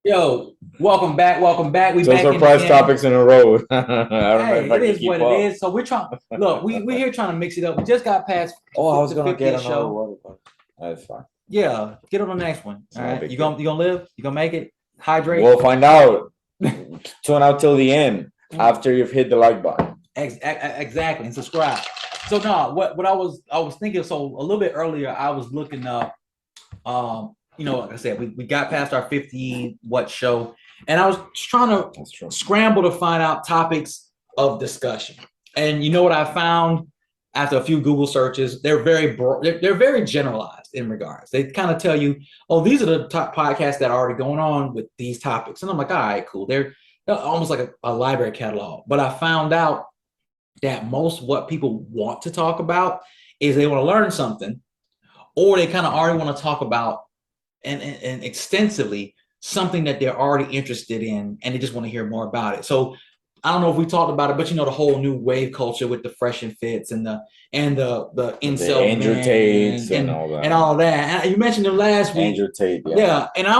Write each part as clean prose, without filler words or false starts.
Yo, welcome back. Welcome back. We Two back in surprise again. topics in a row. I don't know if Hey, I it can is keep what it up. is. So we're trying. Look, we're here trying to mix it up. We just got past Oh, I was the gonna get 50th another show. water bottle. That's fine. Yeah, get on the next one. It's All no right, big deal. you gonna live? You gonna make it? Hydrate. We'll find out. Tune out till the end after you've hit the like button. Exactly, and subscribe. So no, what I was thinking. So a little bit earlier, I was looking up. Like I said, we got past our 50 what show, and I was trying to scramble to find out topics of discussion. And you know what I found after a few Google searches? They're very broad, they're very generalized in regards. They kind of tell you, oh, these are the top podcasts that are already going on with these topics. And I'm like, all right, cool. They're almost like a library catalog. But I found out that most what people want to talk about is they want to learn something, or they kind of already want to talk about and extensively something that they're already interested in and they just want to hear more about it. So I don't know if we talked about it, but the whole new wave culture with the fresh and fits and the incel Andrew men Tates and all that. and all that. And you mentioned him last week. Andrew Tate, yeah. And I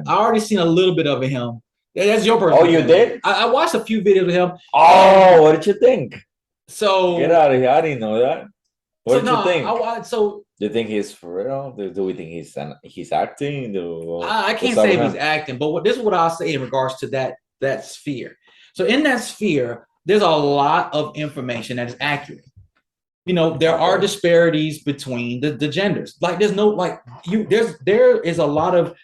already seen a little bit of him. Yeah, that's your person. Oh, you did? I watched a few videos of him. Oh, what did you think? So get out of here! I didn't know that. What did you think? Do you think he's for real? Do we think he's acting? I can't say if he's acting, but this is what I'll say in regards to that sphere. So in that sphere, there's a lot of information that is accurate. There are disparities between the genders. Like there's no there is a lot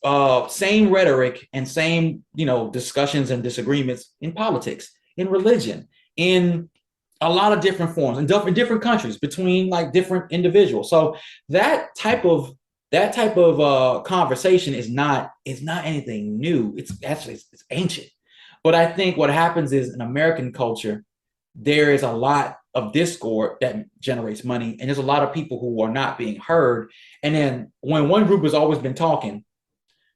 of same rhetoric and same discussions and disagreements in politics, in religion, in a lot of different forms in different countries between like different individuals. So that type of conversation is not anything new. It's actually it's ancient. But I think what happens is in American culture, there is a lot of discord that generates money, and there's a lot of people who are not being heard. And then when one group has always been talking,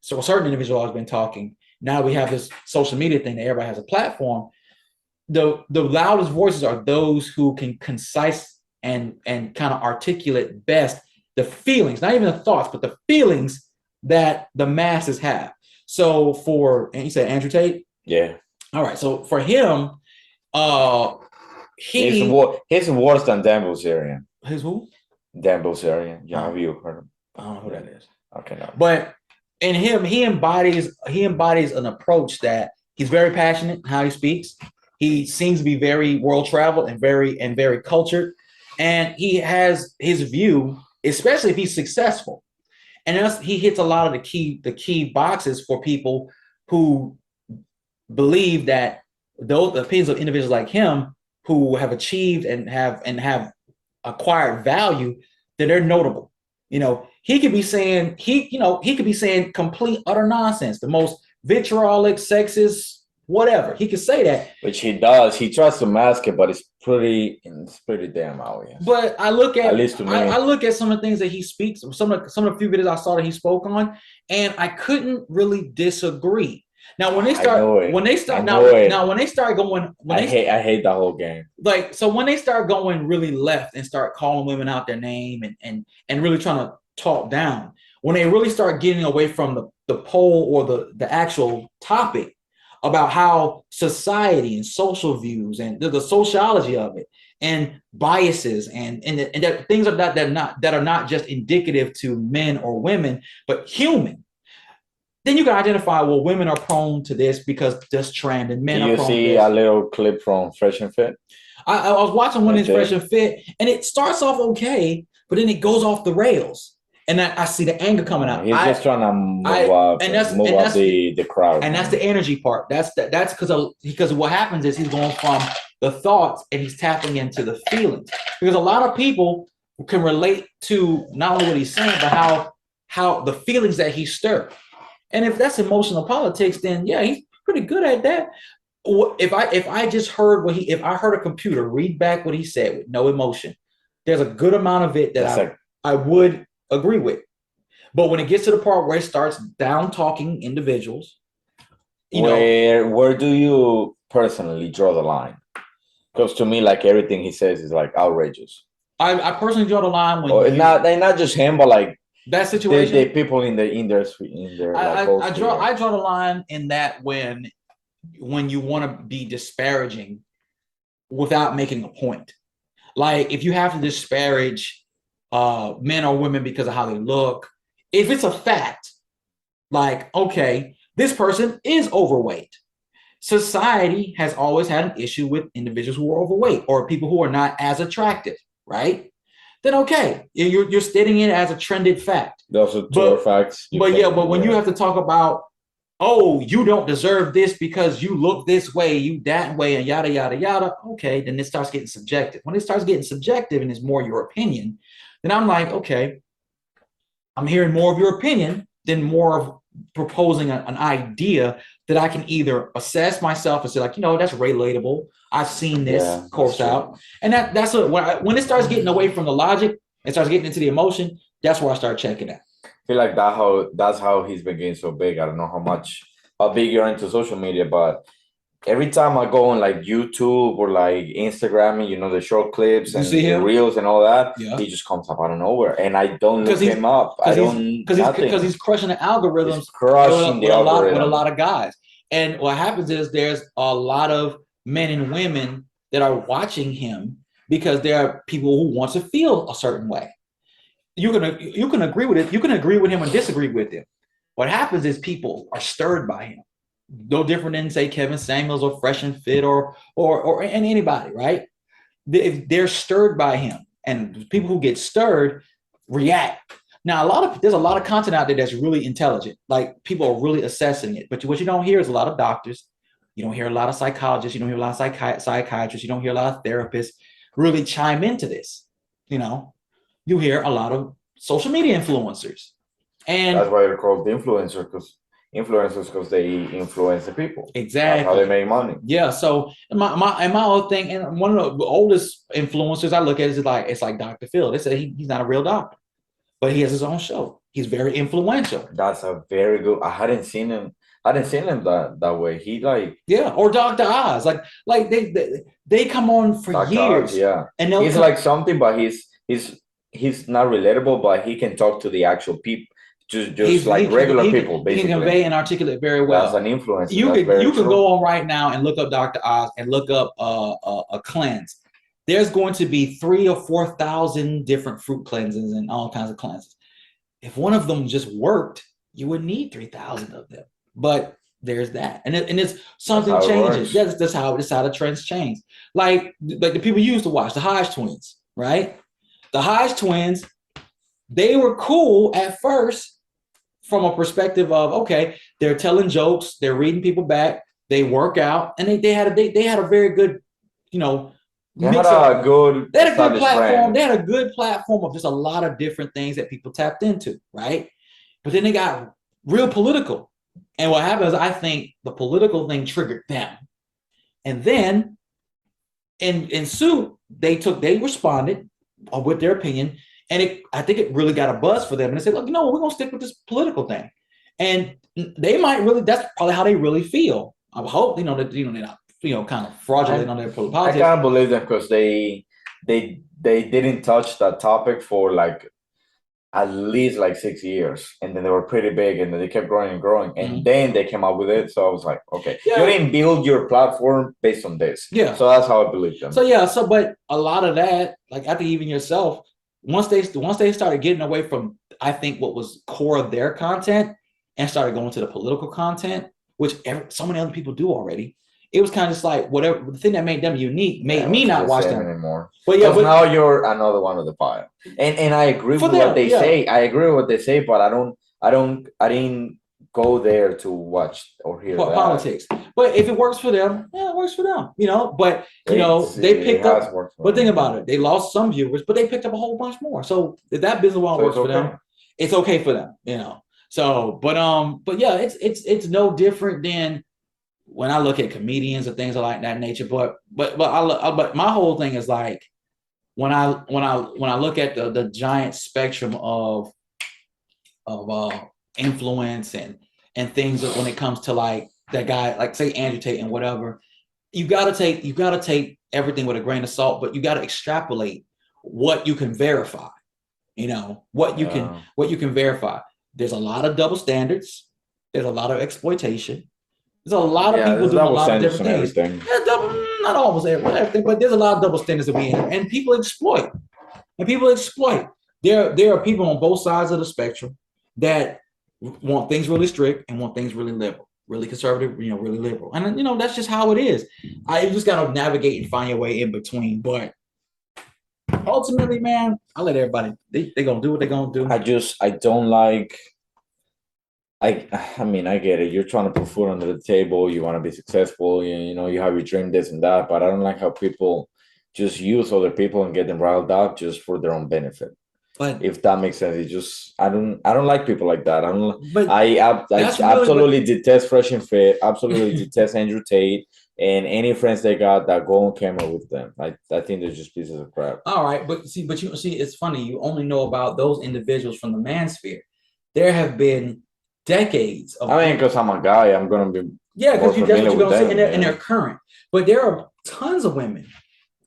so a certain individual has been talking. Now we have this social media thing that everybody has a platform. The loudest voices are those who can concise and kind of articulate best the feelings, not even the thoughts, but the feelings that the masses have. So and you said Andrew Tate? Yeah. All right. So for him, he's worse than Dan Bilzerian. His who? Dan Bilzerian. Yeah, have you heard him? I don't know who that is. Okay, no. But in him, he embodies an approach that he's very passionate in how he speaks. He seems to be very world traveled and very cultured, and he has his view, especially if he's successful. And he hits a lot of the key boxes for people who believe that those opinions of individuals like him who have achieved and have acquired value, that they're notable. He could be saying complete utter nonsense, the most vitriolic, sexist, whatever. He could say that, which he does. He tries to mask it, but it's pretty damn obvious. But I look at least to me. I look at some of the things that he speaks, some of the few videos I saw that he spoke on, and I couldn't really disagree. Now when they start going I hate that whole game. Like, so when they start going really left and start calling women out their name and really trying to talk down, when they really start getting away from the poll or the actual topic about how society and social views and the sociology of it and biases and that things are that are not just indicative to men or women, but human. Then you can identify, well, women are prone to this because this trend, and men are prone to this. You see a little clip from Fresh and Fit? I was watching one of these Fresh and Fit, and it starts off okay, but then it goes off the rails. And I see the anger coming out. He's just trying to move up the crowd. And that's the energy part. That's because what happens is he's going from the thoughts and he's tapping into the feelings. Because a lot of people can relate to not only what he's saying, but how the feelings that he stirred. And if that's emotional politics, then yeah, he's pretty good at that. If I just heard if I heard a computer read back what he said with no emotion, there's a good amount of it that I would agree with. But when it gets to the part where it starts down talking individuals, where do you personally draw the line? Because to me, like, everything he says is like outrageous. I personally draw the line when not just him, but like that situation. The people in their I draw the line in that when you want to be disparaging without making a point. Like if you have to disparage men or women because of how they look, if it's a fact, like, okay, this person is overweight. Society has always had an issue with individuals who are overweight or people who are not as attractive, right? Then okay, you're stating it as a trended fact. Those are two facts. But when you have to talk about, oh, you don't deserve this because you look this way, you that way, and yada yada yada. Okay, then it starts getting subjective. When it starts getting subjective and it's more your opinion, then I'm like, okay, I'm hearing more of your opinion than more of proposing an idea that I can either assess myself and say, like, that's relatable. I've seen this course out. And that's when it starts getting away from the logic and starts getting into the emotion, that's where I start checking out. I feel like that's how he's been getting so big. I don't know how big you're into social media, but every time I go on like YouTube or like Instagram, the short clips and the reels and all that, he just comes up out of nowhere, and I don't look him up. Because he's crushing the algorithms. He's crushing with a lot of guys. And what happens is there's a lot of men and women that are watching him because there are people who want to feel a certain way. You can agree with it. You can agree with him or disagree with him. What happens is people are stirred by him. No different than, say, Kevin Samuels or Fresh and Fit or anybody, right? They're stirred by him, and people who get stirred react. Now, there's a lot of content out there that's really intelligent. Like people are really assessing it. But what you don't hear is a lot of doctors. You don't hear a lot of psychologists. You don't hear a lot of psychiatrists. You don't hear a lot of therapists really chime into this. You hear a lot of social media influencers, and that's why they're called influencers because they influence the people. Exactly. That's how they make money. Yeah. So my whole thing, and one of the oldest influencers I look at is it's like Dr. Phil. They say he's not a real doctor, but he has his own show. He's very influential. That's a very good. I hadn't seen him that way. He or Dr. Oz. Like they come on for Dr. years. Oz, and he's like something, but he's not relatable, but he can talk to the actual people. Just like regular people, basically. He can convey and articulate very well. That's an influence. You can go on right now and look up Dr. Oz and look up a cleanse. There's going to be 3,000 or 4,000 different fruit cleanses and all kinds of cleanses. If one of them just worked, you would need 3,000 of them. But there's that, and it's something changes. That's how the trends change. Like the people used to watch the Hodge twins, right? The Hodge twins, they were cool at first. From a perspective of, okay, they're telling jokes, they're reading people back, they work out, and they had a very good, they had a good platform. They had a good platform of just a lot of different things that people tapped into, right? But then they got real political, and what happened is I think the political thing triggered them, and then in suit they responded with their opinion. And I think it really got a buzz for them. And they said, look, we're going to stick with this political thing. And they might that's probably how they really feel. I hope, that, they're not, kind of fraudulent on their politics. I can't believe them because they didn't touch that topic for like at least like 6 years. And then they were pretty big and then they kept growing and growing. And then they came up with it. So I was like, okay, you didn't build your platform based on this. Yeah. So that's how I believe them. So, but a lot of that, like I think even yourself, once they started getting away from, I think, what was core of their content and started going to the political content, which so many other people do already, it was kind of just like whatever the thing that made them unique made me not watch them anymore. But now you're another one of the pile. And I agree with what they say. I agree with what they say, but I didn't go there to watch or hear politics. But if it works for them, it works for them. But they picked up. But think about it, they lost some viewers, but they picked up a whole bunch more. So if that business model works for them, it's okay for them. So, but yeah, it's no different than when I look at comedians and things of like that nature. But my whole thing is like when I look at the giant spectrum of influence and things when it comes to like that guy, like say Andrew Tate and whatever, you gotta take everything with a grain of salt, but you gotta extrapolate what you can verify. what you can verify. There's a lot of double standards. There's a lot of exploitation. There's a lot of people doing a lot of different things. Not almost everything, but there's a lot of double standards that we in, and people exploit. There are people on both sides of the spectrum that want things really strict and want things really liberal, really conservative, really liberal. And that's just how it is. You just gotta navigate and find your way in between. But ultimately, man, I let everybody, they gonna do what they're gonna do. I don't like, I mean, I get it. You're trying to put food under the table. You want to be successful. You have your dream, this and that. But I don't like how people just use other people and get them riled up just for their own benefit. But if that makes sense, it's just I don't like people like that. I absolutely detest Fresh and Fit. Absolutely detest Andrew Tate and any friends they got that go on camera with them. I think they're just pieces of crap. All right, but you see, it's funny. You only know about those individuals from the manosphere. There have been decades of. I mean, because I'm a guy, I'm gonna be. Yeah, because that's what you're gonna say, and they're current. But there are tons of women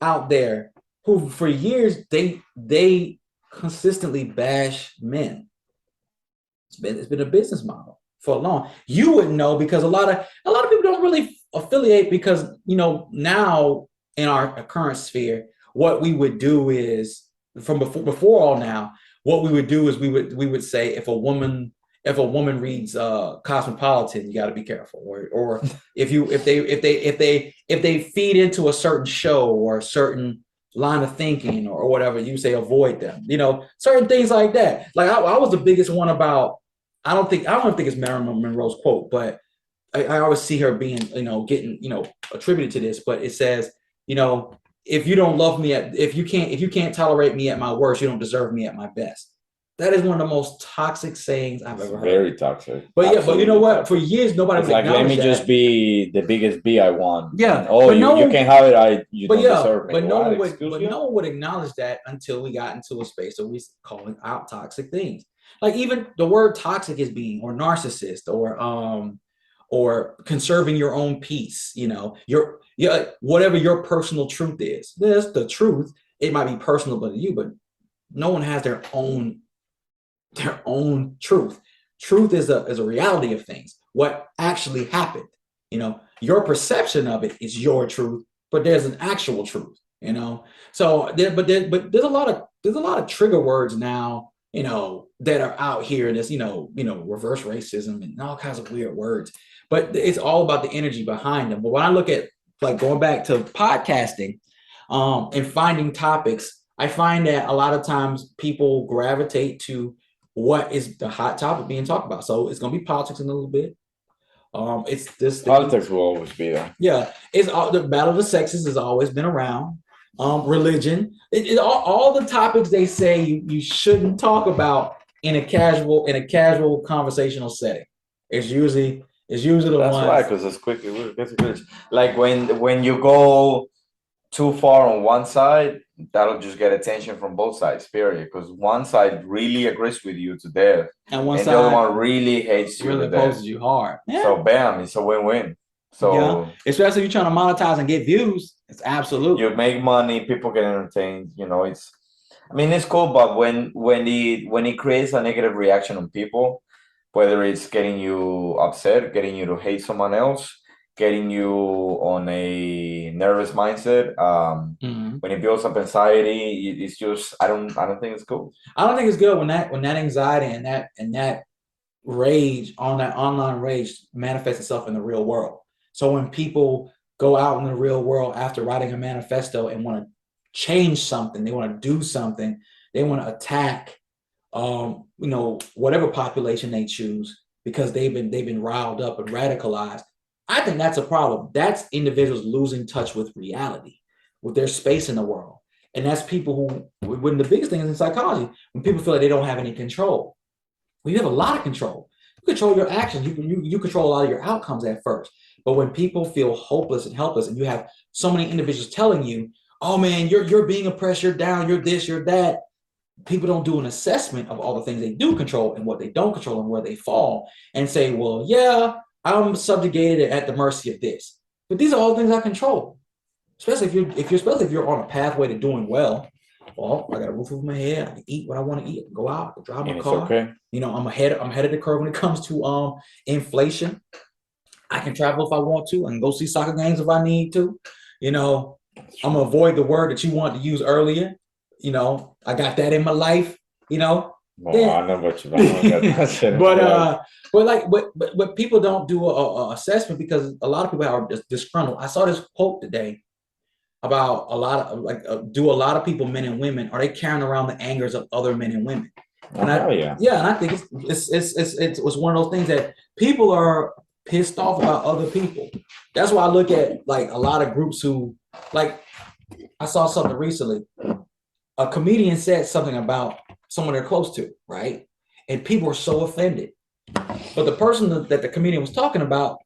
out there who, for years, they consistently bash men. It's been a business model for long. You wouldn't know because a lot of people don't really affiliate because now in our current sphere, what we would do is from before all now, what we would do is we would say if a woman reads Cosmopolitan, you got to be careful, or if they feed into a certain show or a certain line of thinking or whatever, you say avoid them. Certain things like that. Like I was the biggest one about. I don't think it's Marilyn Monroe's quote, but I always see her being getting attributed to this. But it says if you don't love me if you can't tolerate me at my worst, you don't deserve me at my best. That is one of the most toxic sayings I've ever heard. Very toxic. But yeah, but you know what? For years, nobody was like, let me just be the biggest B I want. Yeah. You can't have it. You don't deserve me. But no one would acknowledge that until we got into a space that we calling out toxic things. Like even the word toxic is being, or narcissist, or conserving your own peace. Whatever your personal truth is. That's the truth. It might be personal to you, but no one has their own truth. Truth is a reality of things. What actually happened, your perception of it is your truth, but there's an actual truth, So but there's a lot of trigger words now, that are out here. That's reverse racism and all kinds of weird words. But it's all about the energy behind them. But when I look at like going back to podcasting, and finding topics, I find that a lot of times people gravitate to what is the hot topic being talked about. So it's going to be politics in a little bit. It's this politics will always be there. Yeah, it's the battle of the sexes has always been around. Religion, all the topics they say you shouldn't talk about in a casual conversational setting. It's usually the That's ones. That's why, because it's quick. Like when you go too far on one side, that'll just get attention from both sides, period. Because one side really agrees with you to death, and the other one really hates you. Really opposes you hard. Yeah. So bam, it's a win-win. So especially if you're trying to monetize and get views, it's absolutely. You make money, people get entertained. It's cool, but when it creates a negative reaction on people, whether it's getting you upset, getting you to hate someone else, getting you on a nervous mindset, when it builds up anxiety, it's just I don't think it's cool. I don't think it's good when that anxiety and that rage, on that online rage, manifests itself in the real world. So when people go out in the real world after writing a manifesto and want to change something, they want to do something, they want to attack whatever population they choose because they've been riled up and radicalized. I think that's a problem. That's individuals losing touch with reality, with their space in the world. And that's people when the biggest thing is in psychology, when people feel like they don't have any control. Well, you have a lot of control. You control your actions. You control a lot of your outcomes at first. But when people feel hopeless and helpless, and you have so many individuals telling you, oh man, you're being oppressed, you're down, you're this, you're that. People don't do an assessment of all the things they do control and what they don't control and where they fall and say, well, yeah, I'm subjugated at the mercy of this. But these are all things I control. Especially if you're on a pathway to doing well. Well, I got a roof over my head. I can eat what I want to eat. I can go out. I can drive my And car. it's okay. You know, I'm ahead of the curve when it comes to inflation. I can travel if I want to. I can go see soccer games if I need to. You know, I'm gonna avoid the word that you wanted to use earlier. You know, I got that in my life. You know, Well, I know what you but people don't do a assessment because a lot of people are disgruntled. I saw this quote today about a lot of do a lot of people, men and women, are they carrying around the angers of other men and women? And and I think it's one of those things that people are pissed off about other people. That's why I look at like a lot of groups who like. I saw something recently. A comedian said something about someone they're close to, right? And people were so offended. But the person that the comedian was talking about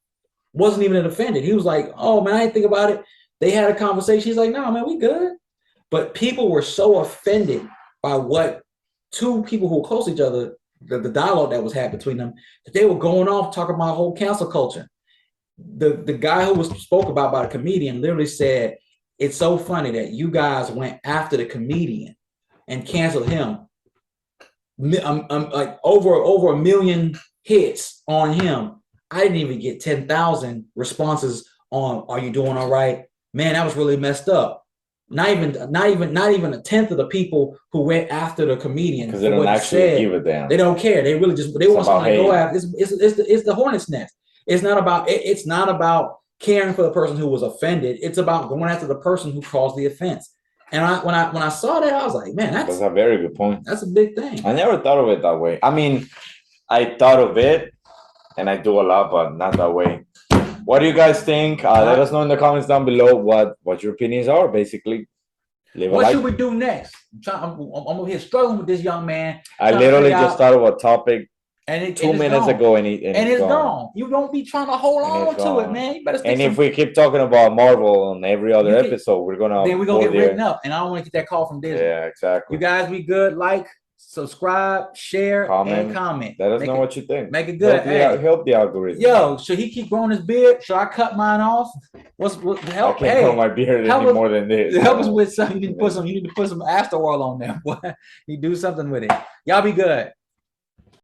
wasn't even offended. He was like, "Oh man, I didn't think about it." They had a conversation. He's like, "No, man, we good." But people were so offended by what two people who were close to each other, the dialogue that was happening between them, that they were going off talking about whole cancel culture. The guy who was spoke about by the comedian literally said, "It's so funny that you guys went after the comedian and canceled him. I'm like over a million hits on him. I didn't even get 10,000 responses on 'Are you doing all right?' Man, that was really messed up." Not even a tenth of the people who went after the comedian because they don't actually give a damn. They don't care. They really just want someone to go after. It's the hornet's nest. It's not about caring for the person who was offended. It's about going after the person who caused the offense. And when I saw that, I was like, man, that's a very good point. That's a big thing. I never thought of it that way. I mean, I thought of it, and I do a lot, but not that way. What do you guys think? Let us know in the comments down below what your opinions are. Basically, what should we do next? I'm over here struggling with this young man. I literally just thought of a topic. And 2 minutes ago, and it's gone. You don't be trying to hold on to it, man. You better and if we keep talking about Marvel on every other episode, we're gonna get written up, and I don't want to get that call from Disney. Yeah, exactly. You guys be good. Like, subscribe, share, and comment. Let us know what you think. Make it good. Help the algorithm. Yo, should he keep growing his beard? Should I cut mine off? What help? I can't grow my beard any more than this. Help us with something. You need to put some Astor Oil on there. You do something with it. Y'all be good.